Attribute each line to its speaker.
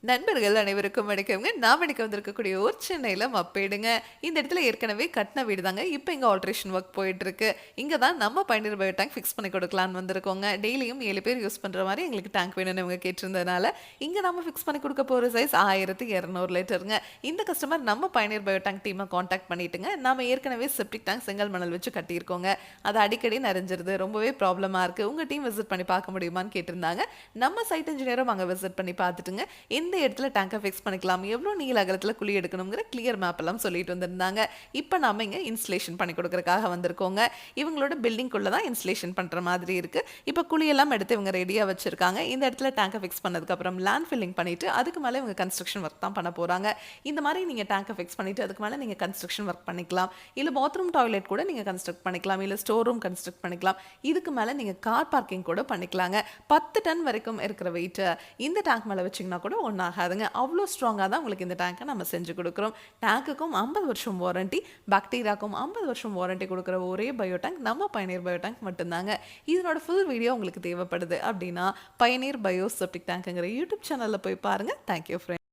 Speaker 1: நண்பர்கள் அனைவருக்கும் வணக்கம்ங்க. நான் வணக்கம் வந்திருக்கக்கூடிய ஒரு சென்னையில் மப்பேடுங்க. இந்த இடத்துல ஏற்கனவே கட்டின வீடு தாங்க. இப்போ இங்கே ஆல்ட்ரேஷன் ஒர்க் போயிட்டுருக்கு. இங்கே தான் நம்ம பயணியர் பயோ டேங்க் ஃபிக்ஸ் பண்ணி கொடுக்கலான்னு வந்திருக்கோங்க. டெய்லியும் 7 பேர் யூஸ் பண்ணுற மாதிரி எங்களுக்கு டேங்க் வேணும்னு இவங்க கேட்டிருந்ததுனால இங்கே நம்ம ஃபிக்ஸ் பண்ணி கொடுக்க போகிற சைஸ் 1200 லிட்டருங்க. இந்த கஸ்டமர் நம்ம பயணியர் பயோ டேங்க் டீமை காண்டாக்ட் பண்ணிட்டுங்க. நம்ம ஏற்கனவே செப்டிக் டேங்க் செங்கல் மணல் வச்சு கட்டியிருக்கோங்க. அது அடிக்கடி நிறைஞ்சிருது, ரொம்பவே ப்ராப்ளமாக இருக்குது. உங்கள் டீம் விசிட் பண்ணி பார்க்க முடியுமான்னு கேட்டிருந்தாங்க. நம்ம சைட் இன்ஜினியரும் அங்கே விசிட் பண்ணி பார்த்துட்டுங்க இந்த இடத்துல டேங்கை ஃபிக்ஸ் பண்ணிக்கலாம், எவ்வளோ நீல அகலத்தில் குழி எடுக்கணுங்கிற கிளியர் மேப் எல்லாம் சொல்லிட்டு வந்திருந்தாங்க. இப்போ நம்ம இங்கே இன்ஸ்டலேஷன் பண்ணி கொடுக்கறதுக்காக வந்திருக்கோங்க. இவங்களோட பில்டிங்குள்ளே தான் இன்ஸ்டலேஷன் பண்ணுற மாதிரி இருக்குது. இப்போ குழியெல்லாம் எடுத்து இவங்க ரெடியாக வச்சுருக்காங்க. இந்த இடத்துல டேங்கை ஃபிக்ஸ் பண்ணதுக்கப்புறம் லேண்ட் ஃபில்லிங் பண்ணிவிட்டு அதுக்கு மேலே இவங்க கன்ஸ்ட்ரக்ஷன் ஒர்க் தான் பண்ண போகிறாங்க. இந்த மாதிரி நீங்கள் டேங்கை ஃபிக்ஸ் பண்ணிவிட்டு அதுக்கு மேலே நீங்கள் கன்ஸ்ட்ரக்ஷன் ஒர்க் பண்ணிக்கலாம். இல்லை பாத்ரூம் டாய்லெட் கூட நீங்கள் கன்ஸ்ட்ரக்ட் பண்ணிக்கலாம், இல்லை ஸ்டோர் ரூம் கன்ஸ்ட்ரக்ட் பண்ணிக்கலாம். இதுக்கு மேலே நீங்கள் கார் பார்க்கிங் கூட பண்ணிக்கலாங்க. 10 டன் வரைக்கும் இருக்கிற வெயிட்டு இந்த டேங்க் மேலே வச்சிங்கன்னா கூட ஒன்றாகாதுங்க. அவ்வளோ ஸ்ட்ராங்காக தான் உங்களுக்கு இந்த டேங்கை நம்ம செஞ்சு கொடுக்குறோம். டேங்குக்கும் 50 வருஷம் வாரண்டி, பாக்டீரியாவுக்கும் 50 வருஷம் வாரண்டி கொடுக்குற ஒரே பயோ டேங்க் நம்ம பயணியர் பயோ டேங்க் மட்டும்தாங்க. இதனோட ஃபுல் வீடியோ உங்களுக்கு தேவைப்படுது அப்படின்னா பயணியர் பயோ செப்டிக் டேங்க்குங்கிற யூடியூப் சேனலில் போய் பாருங்கள். Thank you friend.